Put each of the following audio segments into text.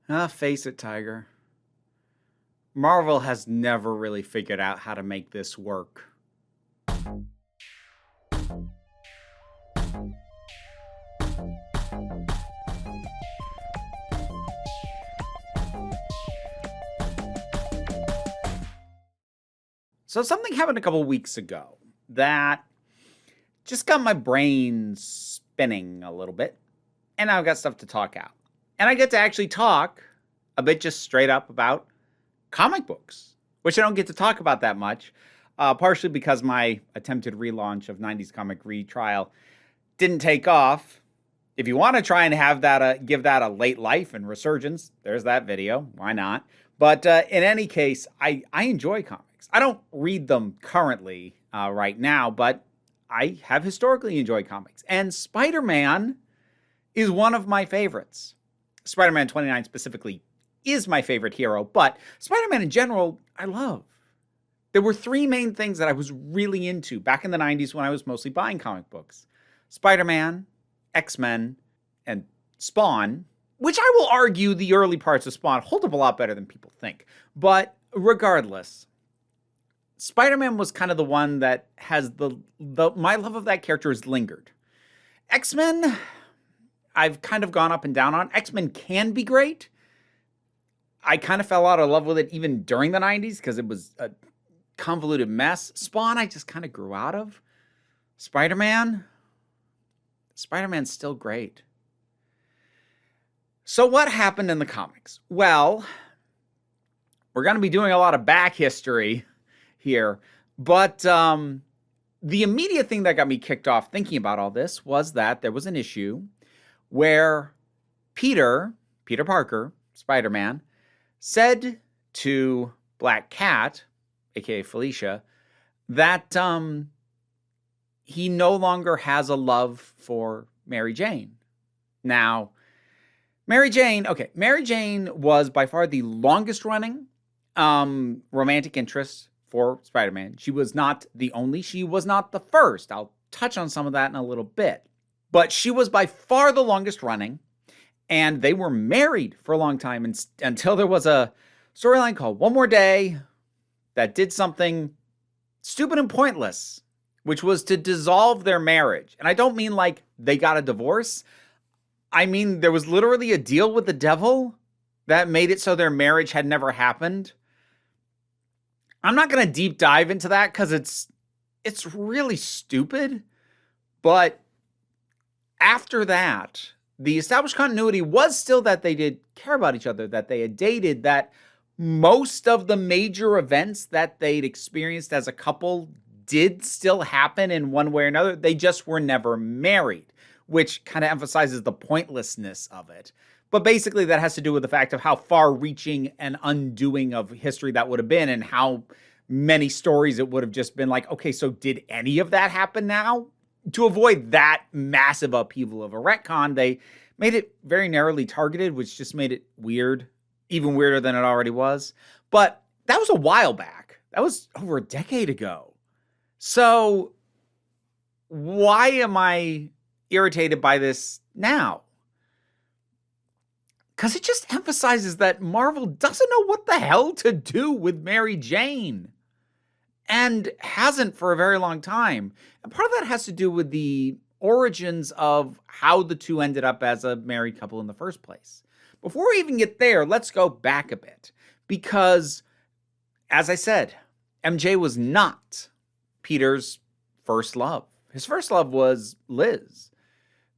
Face it, Tiger. Marvel has never really figured out how to make this work. So something happened a couple weeks ago that just got my brain spinning a little bit. And now I've got stuff to talk out. And I get to actually talk a bit just straight up about comic books, which I don't get to talk about that much, partially because my attempted relaunch of 90s Comic Retrial didn't take off. If you want to try and have that, give that a late life and resurgence, there's that video. Why not? But in any case, I enjoy comics. I don't read them currently right now, but I have historically enjoyed comics. And Spider-Man is one of my favorites. Spider-Man 29 specifically is my favorite hero, but Spider-Man in general, I love. There were three main things that I was really into back in the 90s when I was mostly buying comic books. Spider-Man, X-Men, and Spawn, which I will argue the early parts of Spawn hold up a lot better than people think. But regardless, Spider-Man was kind of the one that has my love of that character has lingered. X-Men, I've kind of gone up and down on. X-Men can be great. I kind of fell out of love with it even during the 90s because it was a convoluted mess. Spawn, I just kind of grew out of. Spider-Man's still great. So what happened in the comics? Well, we're going to be doing a lot of back history here, but the immediate thing that got me kicked off thinking about all this was that there was an issue where Peter Parker, Spider-Man, said to Black Cat, aka Felicia, that he no longer has a love for Mary Jane. Now, Mary Jane was by far the longest running romantic interest for Spider-Man. She was not the only, she was not the first. I'll touch on some of that in a little bit. But she was by far the longest running, and they were married for a long time until there was a storyline called One More Day that did something stupid and pointless, which was to dissolve their marriage. And I don't mean like they got a divorce. I mean, there was literally a deal with the devil that made it so their marriage had never happened. I'm not going to deep dive into that because it's really stupid. But after that, the established continuity was still that they did care about each other, that they had dated, that most of the major events that they'd experienced as a couple did still happen in one way or another. They just were never married, which kind of emphasizes the pointlessness of it. But basically that has to do with the fact of how far-reaching and undoing of history that would have been and how many stories it would have just been like, okay, so did any of that happen now? To avoid that massive upheaval of a retcon, they made it very narrowly targeted, which just made it weird, even weirder than it already was. But that was a while back. That was over a decade ago. So why am I irritated by this now? Because it just emphasizes that Marvel doesn't know what the hell to do with Mary Jane. And hasn't for a very long time. And part of that has to do with the origins of how the two ended up as a married couple in the first place. Before we even get there, let's go back a bit. Because, as I said, MJ was not Peter's first love. His first love was Liz.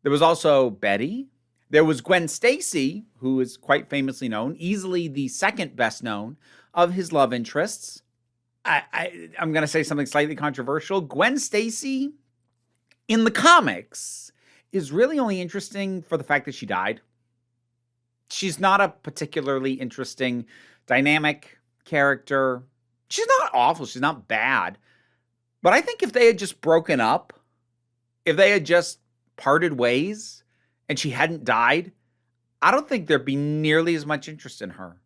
There was also Betty. There was Gwen Stacy, who is quite famously known, easily the second best known of his love interests. I'm going to say something slightly controversial. Gwen Stacy in the comics is really only interesting for the fact that she died. She's not a particularly interesting dynamic character. She's not awful. She's not bad. But I think if they had just broken up, if they had just parted ways and she hadn't died, I don't think there'd be nearly as much interest in her.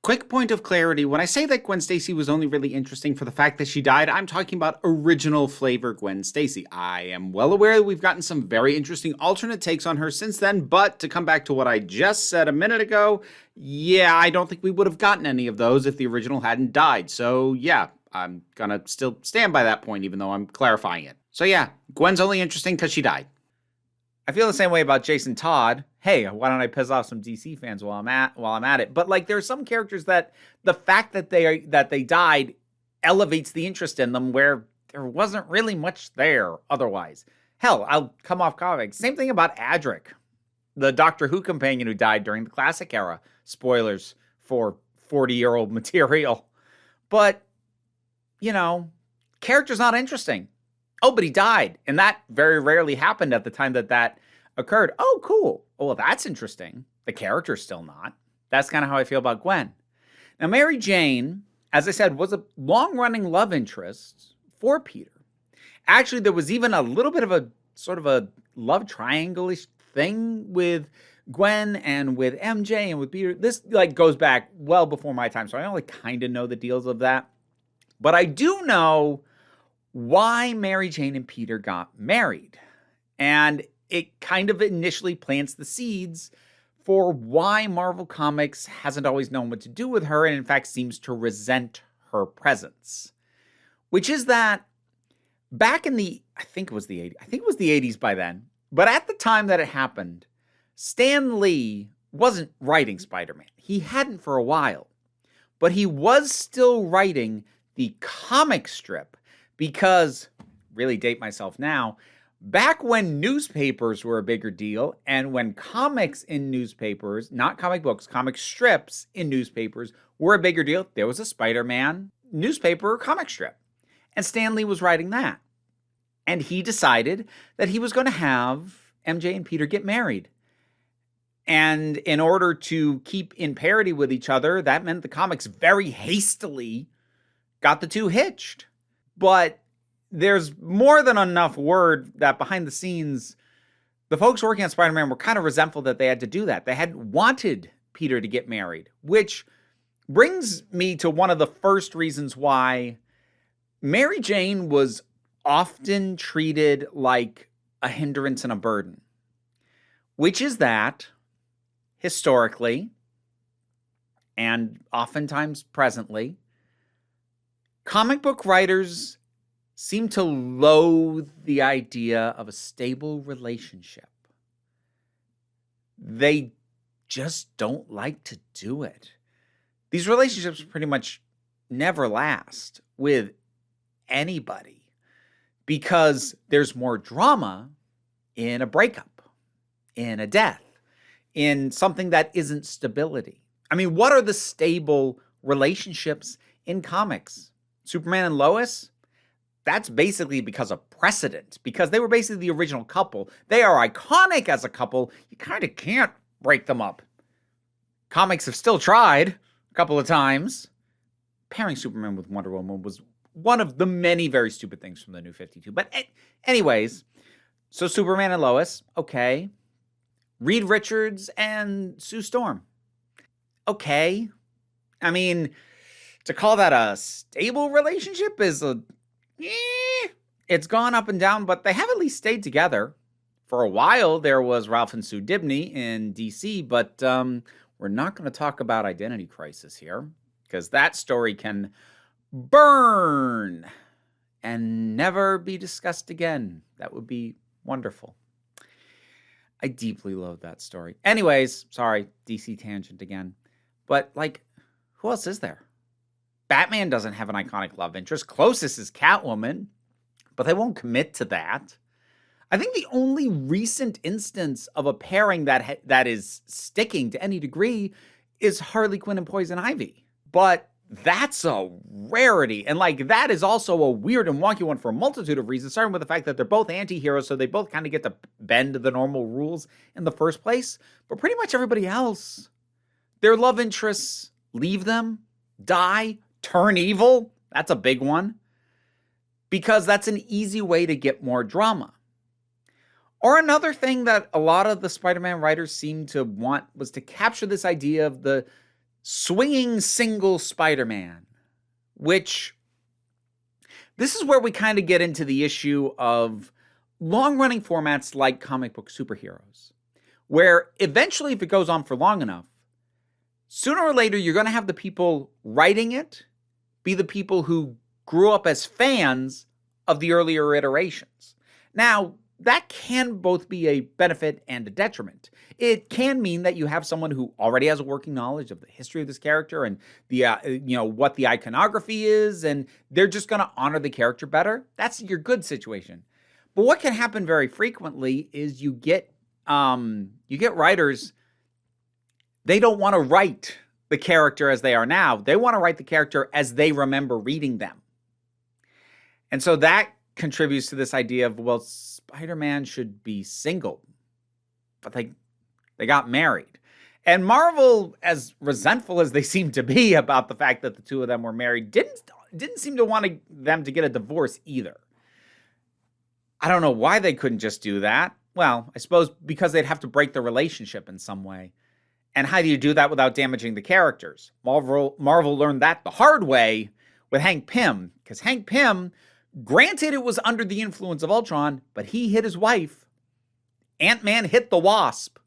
Quick point of clarity, when I say that Gwen Stacy was only really interesting for the fact that she died, I'm talking about original flavor Gwen Stacy. I am well aware that we've gotten some very interesting alternate takes on her since then, but to come back to what I just said a minute ago, yeah, I don't think we would have gotten any of those if the original hadn't died. So yeah, I'm gonna still stand by that point even though I'm clarifying it. So yeah, Gwen's only interesting because she died. I feel the same way about Jason Todd. Hey, why don't I piss off some DC fans while I'm at it? But like, there are some characters that the fact that they died elevates the interest in them, where there wasn't really much there otherwise. Hell, I'll come off comics. Same thing about Adric, the Doctor Who companion who died during the classic era. Spoilers for 40-year-old material. But you know, character's not interesting. Oh, but he died. And that very rarely happened at the time that occurred. Oh, cool. Oh, well, that's interesting. The character's still not. That's kind of how I feel about Gwen. Now, Mary Jane, as I said, was a long-running love interest for Peter. Actually, there was even a little bit of a sort of a love triangle-ish thing with Gwen and with MJ and with Peter. This like goes back well before my time, so I only kind of know the deals of that. But I do know why Mary Jane and Peter got married. And it kind of initially plants the seeds for why Marvel Comics hasn't always known what to do with her and in fact seems to resent her presence. Which is that back in I think it was the 80s by then, but at the time that it happened, Stan Lee wasn't writing Spider-Man. He hadn't for a while. But he was still writing the comic strip because, really date myself now, back when newspapers were a bigger deal and when comics in newspapers, not comic books, comic strips in newspapers were a bigger deal, there was a Spider-Man newspaper or comic strip. And Stan Lee was writing that. And he decided that he was going to have MJ and Peter get married. And in order to keep in parity with each other, that meant the comics very hastily got the two hitched. But there's more than enough word that behind the scenes, the folks working on Spider-Man were kind of resentful that they had to do that. They had wanted Peter to get married, which brings me to one of the first reasons why Mary Jane was often treated like a hindrance and a burden, which is that historically and oftentimes presently, comic book writers seem to loathe the idea of a stable relationship. They just don't like to do it. These relationships pretty much never last with anybody because there's more drama in a breakup, in a death, in something that isn't stability. I mean, what are the stable relationships in comics? Superman and Lois? That's basically because of precedent, because they were basically the original couple. They are iconic as a couple. You kind of can't break them up. Comics have still tried a couple of times. Pairing Superman with Wonder Woman was one of the many very stupid things from the New 52. But anyways, so Superman and Lois, okay. Reed Richards and Sue Storm. Okay. I mean, to call that a stable relationship is it's gone up and down, but they have at least stayed together. For a while, there was Ralph and Sue Dibny in DC, but we're not going to talk about Identity Crisis here, because that story can burn and never be discussed again. That would be wonderful. I deeply love that story. Anyways, sorry, DC tangent again. But, like, who else is there? Batman doesn't have an iconic love interest. Closest is Catwoman, but they won't commit to that. I think the only recent instance of a pairing that is sticking to any degree is Harley Quinn and Poison Ivy. But that's a rarity. And like that is also a weird and wonky one for a multitude of reasons, starting with the fact that they're both anti-heroes, so they both kind of get to bend the normal rules in the first place. But pretty much everybody else, their love interests leave them, die, turn evil. That's a big one. Because that's an easy way to get more drama. Or another thing that a lot of the Spider-Man writers seemed to want was to capture this idea of the swinging single Spider-Man, which this is where we kind of get into the issue of long-running formats like comic book superheroes, where eventually, if it goes on for long enough, sooner or later, you're going to have the people writing it be the people who grew up as fans of the earlier iterations. Now, that can both be a benefit and a detriment. It can mean that you have someone who already has a working knowledge of the history of this character and the what the iconography is, and they're just going to honor the character better. That's your good situation. But what can happen very frequently is you get writers, they don't want to write the character as they are now. They want to write the character as they remember reading them. And so that contributes to this idea of, well, Spider-Man should be single. But they got married. And Marvel, as resentful as they seem to be about the fact that the two of them were married, didn't seem to want them to get a divorce either. I don't know why they couldn't just do that. Well, I suppose because they'd have to break the relationship in some way. And how do you do that without damaging the characters? Marvel learned that the hard way with Hank Pym. Because Hank Pym, granted it was under the influence of Ultron, but he hit his wife. Ant-Man hit the Wasp.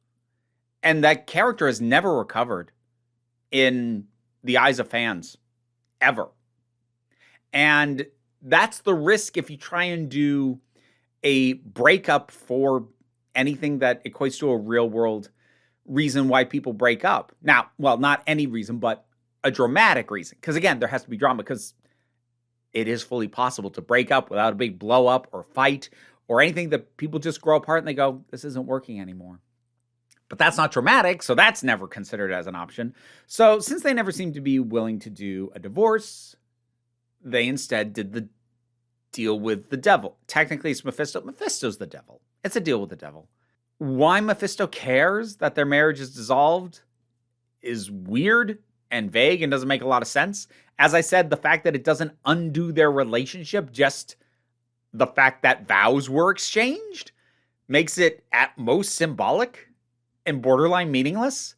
And that character has never recovered in the eyes of fans. Ever. And that's the risk if you try and do a breakup for anything that equates to a real world reason why people break up. Now, well, not any reason, but a dramatic reason. Because again, there has to be drama because it is fully possible to break up without a big blow up or fight or anything that people just grow apart and they go, this isn't working anymore. But that's not dramatic, so that's never considered as an option. So since they never seem to be willing to do a divorce, they instead did the deal with the devil. Technically, it's Mephisto. Mephisto's the devil. It's a deal with the devil. Why Mephisto cares that their marriage is dissolved is weird and vague and doesn't make a lot of sense. As I said, the fact that it doesn't undo their relationship, just the fact that vows were exchanged, makes it at most symbolic and borderline meaningless.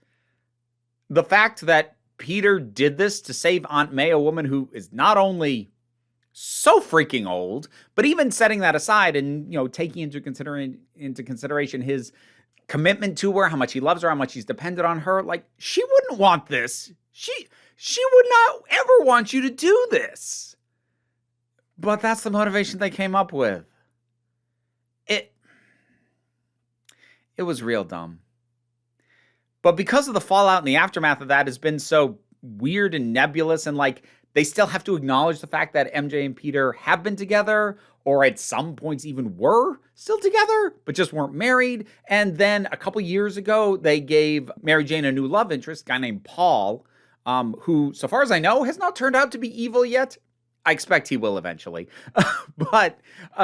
The fact that Peter did this to save Aunt May, a woman who is not only so freaking old, but even setting that aside and, taking into consideration his commitment to her, how much he loves her, how much he's dependent on her, like, she wouldn't want this. She would not ever want you to do this. But that's the motivation they came up with. It was real dumb. But because of the fallout and the aftermath of that has been so weird and nebulous, and they still have to acknowledge the fact that MJ and Peter have been together, or at some points even were still together, but just weren't married. And then a couple years ago, they gave Mary Jane a new love interest, a guy named Paul, who, so far as I know, has not turned out to be evil yet. I expect he will eventually. But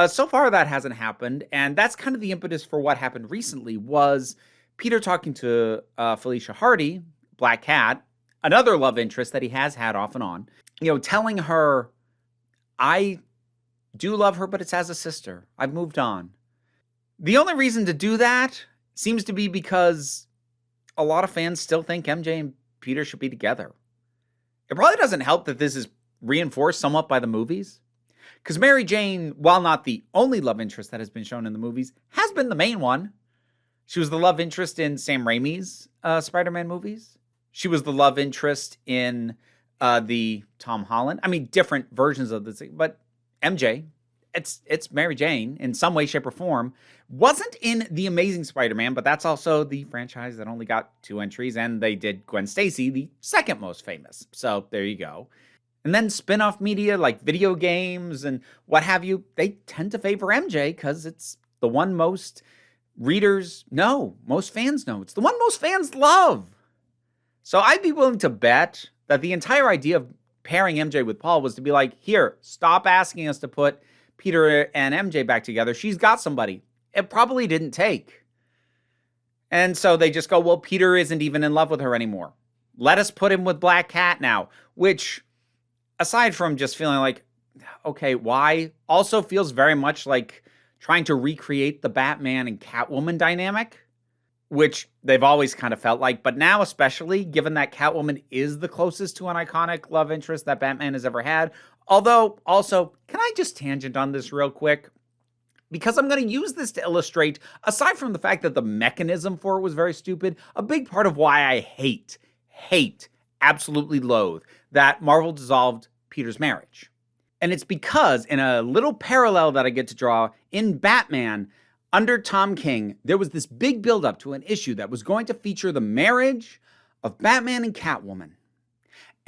so far that hasn't happened. And that's kind of the impetus for what happened recently was Peter talking to Felicia Hardy, Black Cat, another love interest that he has had off and on, telling her, I do love her, but it's as a sister. I've moved on. The only reason to do that seems to be because a lot of fans still think MJ and Peter should be together. It probably doesn't help that this is reinforced somewhat by the movies, because Mary Jane, while not the only love interest that has been shown in the movies, has been the main one. She was the love interest in Sam Raimi's Spider-Man movies. She was the love interest in the Tom Holland. I mean, different versions of this, but MJ, it's Mary Jane in some way, shape, or form. Wasn't in The Amazing Spider-Man, but that's also the franchise that only got 2 entries, and they did Gwen Stacy, the second most famous. So there you go. And then spin-off media like video games and what have you, they tend to favor MJ because it's the one most readers know, most fans know. It's the one most fans love. So I'd be willing to bet that the entire idea of pairing MJ with Paul was to be like, here, stop asking us to put Peter and MJ back together. She's got somebody. It probably didn't take. And so they just go, well, Peter isn't even in love with her anymore. Let us put him with Black Cat now, which, aside from just feeling like, okay, why? Also feels very much like trying to recreate the Batman and Catwoman dynamic. which they've always kind of felt like, but now especially, given that Catwoman is the closest to an iconic love interest that Batman has ever had. Although, also, can I just tangent on this real quick? Because I'm going to use this to illustrate, aside from the fact that the mechanism for it was very stupid, a big part of why I hate, absolutely loathe, that Marvel dissolved Peter's marriage. And it's because, in a little parallel that I get to draw, in Batman, under Tom King, there was this big buildup to an issue that was going to feature the marriage of Batman and Catwoman.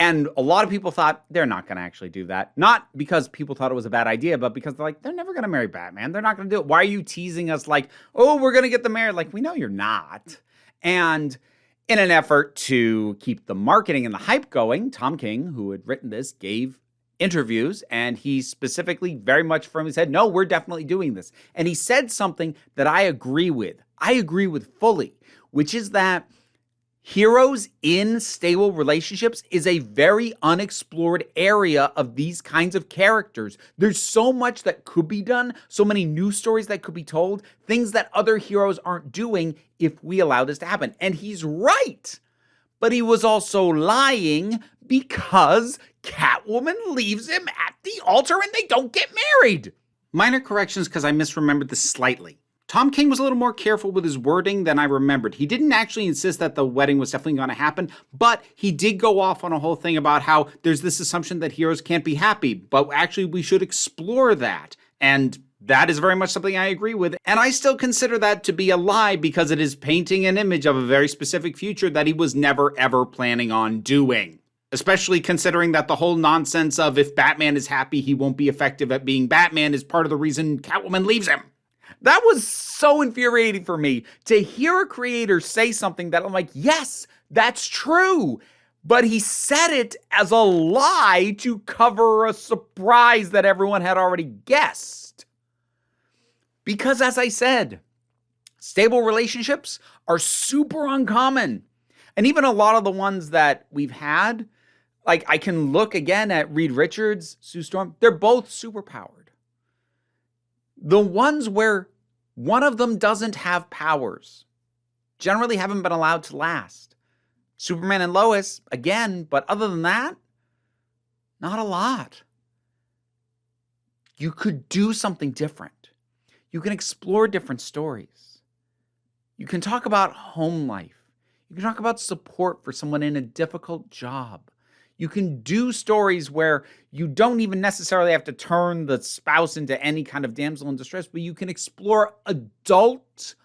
And a lot of people thought they're not going to actually do that. Not because people thought it was a bad idea, but because they're like, they're never going to marry Batman. They're not going to do it. Why are you teasing us like, oh, we're going to get them married? Like, we know you're not. And in an effort to keep the marketing and the hype going, Tom King, who had written this, gave interviews, and he specifically very much firmly said, no, we're definitely doing this. And he said something that I agree with. I agree with fully, which is that heroes in stable relationships is a very unexplored area of these kinds of characters. There's so much that could be done, so many new stories that could be told, things that other heroes aren't doing if we allow this to happen. And he's right. But he was also lying because Catwoman leaves him at the altar and they don't get married. Minor corrections because I misremembered this slightly. Tom King was a little more careful with his wording than I remembered. He didn't actually insist that the wedding was definitely going to happen, but he did go off on a whole thing about how there's this assumption that heroes can't be happy, but actually we should explore that. And that is very much something I agree with. And I still consider that to be a lie because it is painting an image of a very specific future that he was never ever planning on doing. Especially considering that the whole nonsense of if Batman is happy, he won't be effective at being Batman is part of the reason Catwoman leaves him. That was so infuriating for me to hear a creator say something that I'm like, yes, that's true. But he said it as a lie to cover a surprise that everyone had already guessed. Because as I said, stable relationships are super uncommon. And even a lot of the ones that we've had, like I can look again at Reed Richards, Sue Storm, they're both superpowered. The ones where one of them doesn't have powers generally haven't been allowed to last. Superman and Lois, again, but other than that, not a lot. You could do something different. You can explore different stories. You can talk about home life. You can talk about support for someone in a difficult job. You can do stories where you don't even necessarily have to turn the spouse into any kind of damsel in distress, but you can explore adult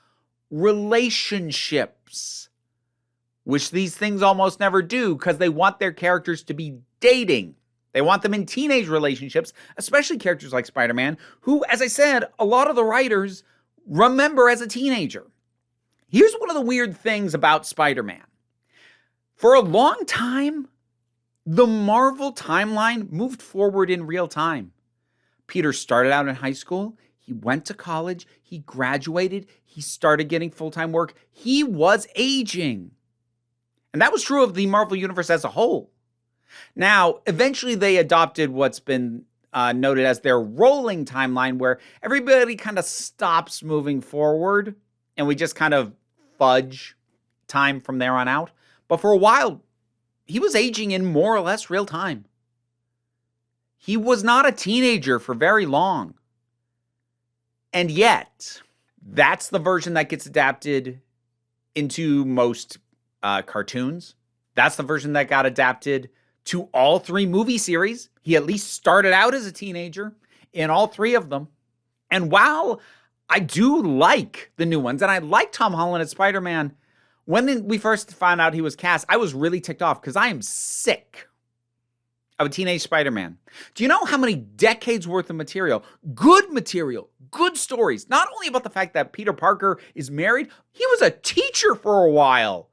relationships, which these things almost never do because they want their characters to be dating. They want them in teenage relationships, especially characters like Spider-Man, who, as I said, a lot of the writers remember as a teenager. Here's one of the weird things about Spider-Man. For a long time, the Marvel timeline moved forward in real time. Peter started out in high school. He went to college. He graduated. He started getting full-time work. He was aging. And that was true of the Marvel Universe as a whole. Now, eventually they adopted what's been noted as their rolling timeline, where everybody kind of stops moving forward and we just kind of fudge time from there on out. But for a while, he was aging in more or less real time. He was not a teenager for very long. And yet, that's the version that gets adapted into most cartoons. That's the version that got adapted to all 3 movie series. He at least started out as a teenager in all 3 of them. And while I do like the new ones, and I like Tom Holland as Spider-Man, when we first found out he was cast, I was really ticked off because I am sick of a teenage Spider-Man. Do you know how many decades worth of material, good stories, not only about the fact that Peter Parker is married, he was a teacher for a while.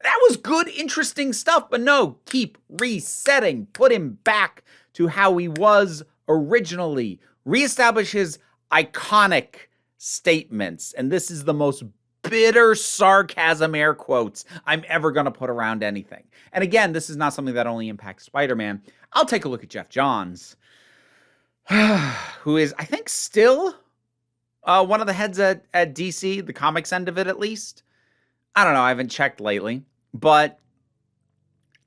That was good, interesting stuff, but no, keep resetting, put him back to how he was originally, reestablish his iconic statements, and this is the most bitter sarcasm, air quotes, I'm ever going to put around anything. And again, this is not something that only impacts Spider-Man. I'll take a look at Jeff Johns, who is, I think, still one of the heads at DC, the comics end of it at least. I don't know, I haven't checked lately, but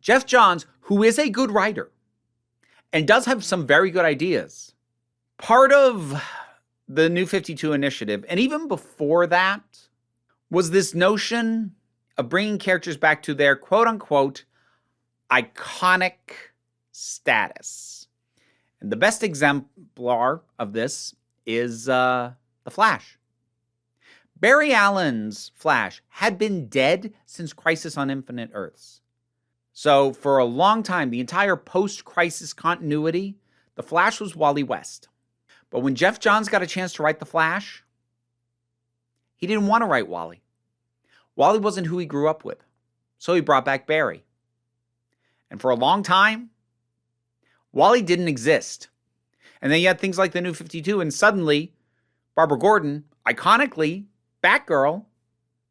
Jeff Johns, who is a good writer and does have some very good ideas, part of the New 52 initiative, and even before that, was this notion of bringing characters back to their quote-unquote iconic status. And the best exemplar of this is The Flash. Barry Allen's Flash had been dead since Crisis on Infinite Earths. So for a long time, the entire post-Crisis continuity, The Flash was Wally West. But when Jeff Johns got a chance to write The Flash, he didn't want to write Wally. Wally wasn't who he grew up with. So he brought back Barry. And for a long time, Wally didn't exist. And then you had things like the New 52, and suddenly, Barbara Gordon, iconically, Batgirl,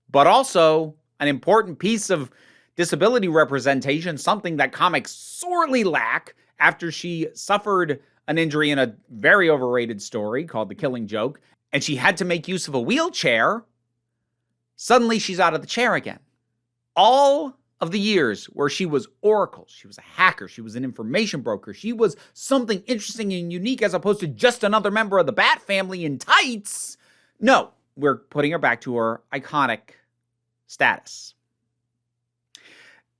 but also an important piece of disability representation, something that comics sorely lack after she suffered an injury in a very overrated story called The Killing Joke, and she had to make use of a wheelchair. Suddenly she's out of the chair again. All of the years where she was Oracle, she was a hacker, she was an information broker, she was something interesting and unique as opposed to just another member of the Bat family in tights. No, we're putting her back to her iconic status.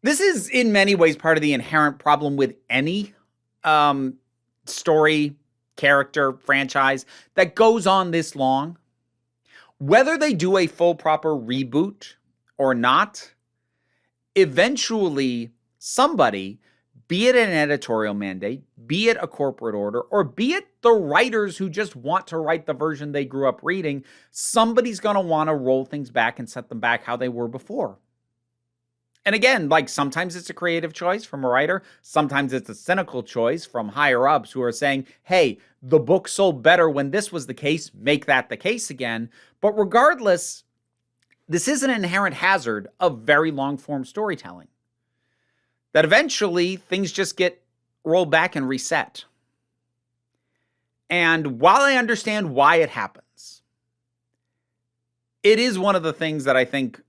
This is in many ways part of the inherent problem with any story, character, franchise that goes on this long. Whether they do a full proper reboot or not, eventually somebody, be it an editorial mandate, be it a corporate order, or be it the writers who just want to write the version they grew up reading, somebody's going to want to roll things back and set them back how they were before. And again, like sometimes it's a creative choice from a writer. Sometimes it's a cynical choice from higher ups who are saying, hey, the book sold better when this was the case. Make that the case again. But regardless, this is an inherent hazard of very long form storytelling. That eventually things just get rolled back and reset. And while I understand why it happens, it is one of the things that I think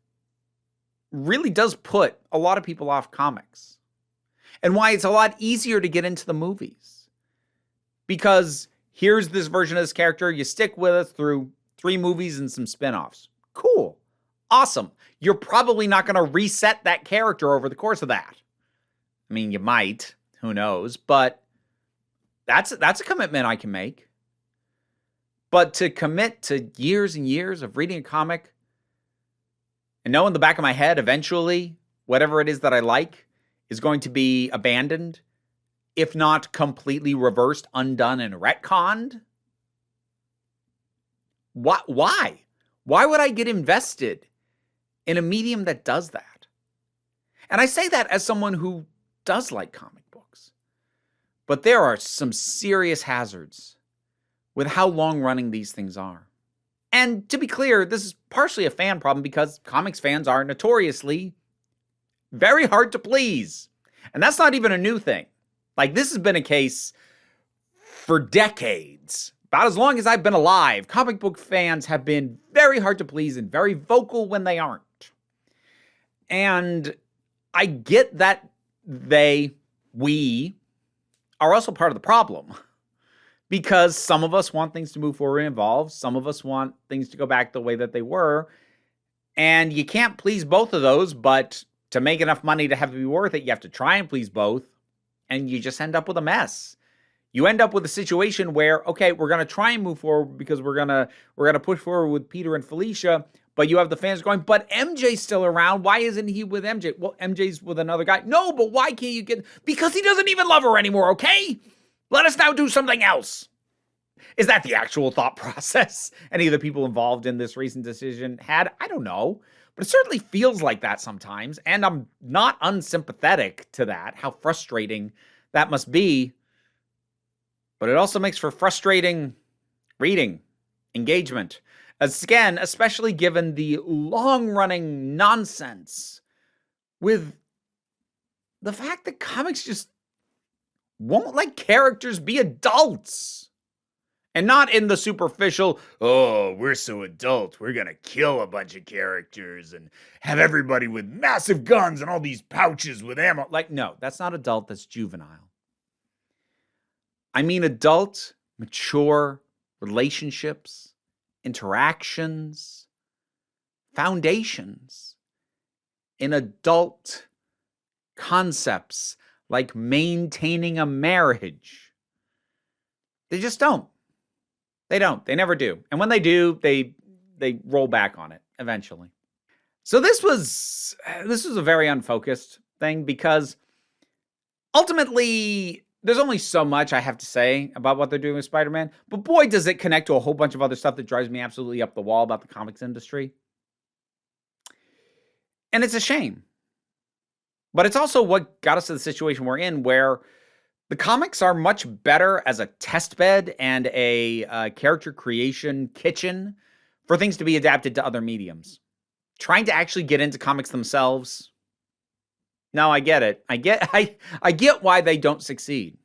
really does put a lot of people off comics. And why it's a lot easier to get into the movies. Because here's this version of this character, you stick with us through 3 movies and some spin-offs. Cool. Awesome. You're probably not going to reset that character over the course of that. I mean, you might. Who knows? But that's a commitment I can make. But to commit to years and years of reading a comic and know in the back of my head, eventually, whatever it is that I like is going to be abandoned, if not completely reversed, undone, and retconned. Why? Why would I get invested in a medium that does that? And I say that as someone who does like comic books. But there are some serious hazards with how long-running these things are. And to be clear, this is partially a fan problem because comics fans are notoriously very hard to please. And that's not even a new thing. Like, this has been a case for decades. About as long as I've been alive, comic book fans have been very hard to please and very vocal when they aren't. And I get that we are also part of the problem. Because some of us want things to move forward and evolve. Some of us want things to go back the way that they were. And you can't please both of those, but to make enough money to have it be worth it, you have to try and please both. And you just end up with a mess. You end up with a situation where, okay, we're going to try and move forward because we're gonna push forward with Peter and Felicia, but you have the fans going, but MJ's still around. Why isn't he with MJ? Well, MJ's with another guy. No, but why can't you get... Because he doesn't even love her anymore, okay? Let us now do something else. Is that the actual thought process any of the people involved in this recent decision had? I don't know. But it certainly feels like that sometimes. And I'm not unsympathetic to that, how frustrating that must be. But it also makes for frustrating reading, engagement. As again, especially given the long-running nonsense with the fact that comics just won't let characters be adults. And not in the superficial, oh, we're so adult, we're gonna kill a bunch of characters and have everybody with massive guns and all these pouches with ammo. Like, no, that's not adult, that's juvenile. I mean adult, mature relationships, interactions, foundations in adult concepts like maintaining a marriage. They just don't. They don't. They never do. And when they do, they roll back on it eventually. So this was a very unfocused thing because ultimately there's only so much I have to say about what they're doing with Spider-Man, but boy does it connect to a whole bunch of other stuff that drives me absolutely up the wall about the comics industry. And it's a shame. But it's also what got us to the situation we're in where the comics are much better as a test bed and a character creation kitchen for things to be adapted to other mediums. Trying to actually get into comics themselves, no, I get it. I get why they don't succeed.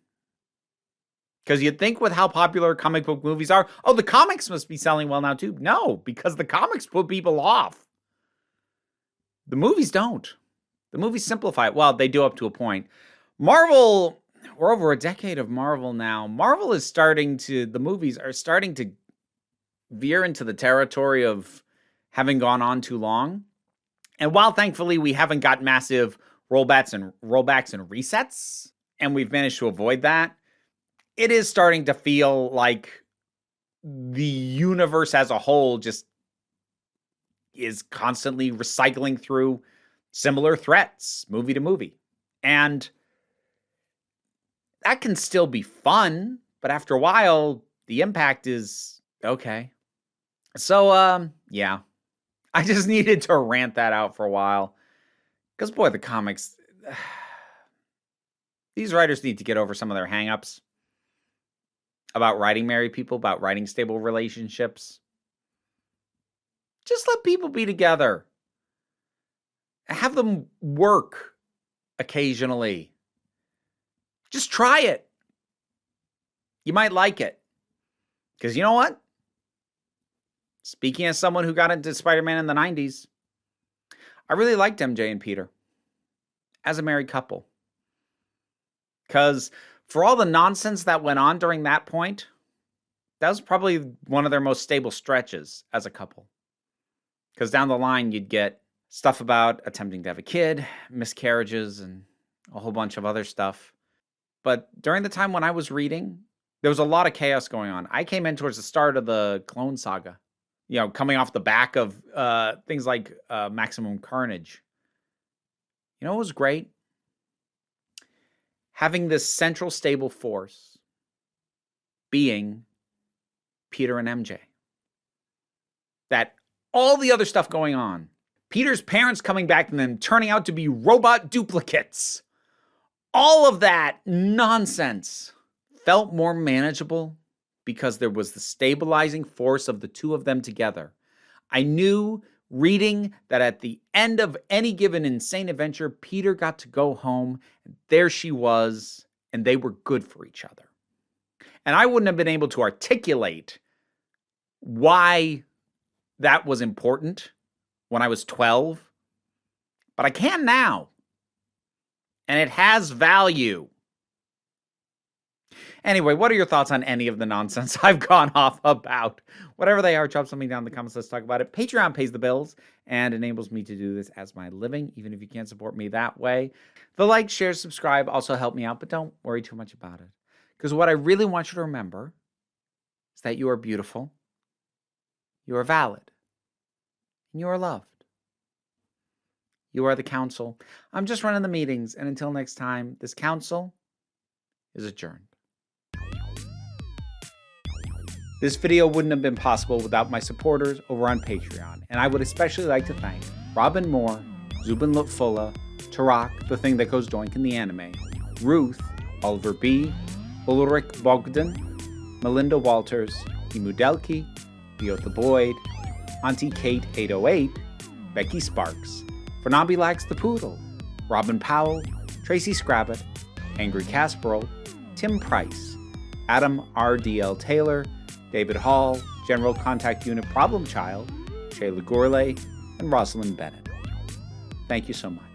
Because you'd think with how popular comic book movies are, oh, the comics must be selling well now too. No, because the comics put people off. The movies don't. The movies simplify it. Well, they do up to a point. Marvel... We're over a decade of Marvel now. Marvel is the movies are starting to veer into the territory of having gone on too long. And while thankfully we haven't got massive rollbacks and resets, and we've managed to avoid that, it is starting to feel like the universe as a whole just is constantly recycling through similar threats, movie to movie. And that can still be fun, but after a while, the impact is okay. So, yeah. I just needed to rant that out for a while. Because, boy, the comics... These writers need to get over some of their hang-ups about writing married people, about writing stable relationships. Just let people be together. Have them work occasionally. Just try it. You might like it. Because you know what? Speaking as someone who got into Spider-Man in the 90s, I really liked MJ and Peter as a married couple. Because for all the nonsense that went on during that point, that was probably one of their most stable stretches as a couple. Because down the line, you'd get stuff about attempting to have a kid, miscarriages, and a whole bunch of other stuff. But during the time when I was reading, there was a lot of chaos going on. I came in towards the start of the Clone Saga, coming off the back of things like Maximum Carnage. You know what was great? Having this central stable force being Peter and MJ. That all the other stuff going on, Peter's parents coming back and then turning out to be robot duplicates. All of that nonsense felt more manageable because there was the stabilizing force of the two of them together. I knew reading that at the end of any given insane adventure, Peter got to go home, and there she was, and they were good for each other. And I wouldn't have been able to articulate why that was important when I was 12, but I can now. And it has value. Anyway, what are your thoughts on any of the nonsense I've gone off about? Whatever they are, drop something down in the comments. Let's talk about it. Patreon pays the bills and enables me to do this as my living, even if you can't support me that way. The like, share, subscribe also help me out, but don't worry too much about it. Because what I really want you to remember is that you are beautiful, you are valid, and you are loved. You are the council. I'm just running the meetings, and until next time, this council is adjourned. This video wouldn't have been possible without my supporters over on Patreon, and I would especially like to thank Robin Moore, Zubin Lutfullah, Tarak, the thing that goes doink in the anime, Ruth, Oliver B., Ulrich Bogdan, Melinda Walters, Imudelki, Beotha Boyd, Auntie Kate 808, Becky Sparks, Fernabilax the Poodle, Robin Powell, Tracy Scrabbit, Angry Casperl, Tim Price, Adam R.D.L. Taylor, David Hall, General Contact Unit Problem Child, Shayla Gourlay, and Rosalind Bennett. Thank you so much.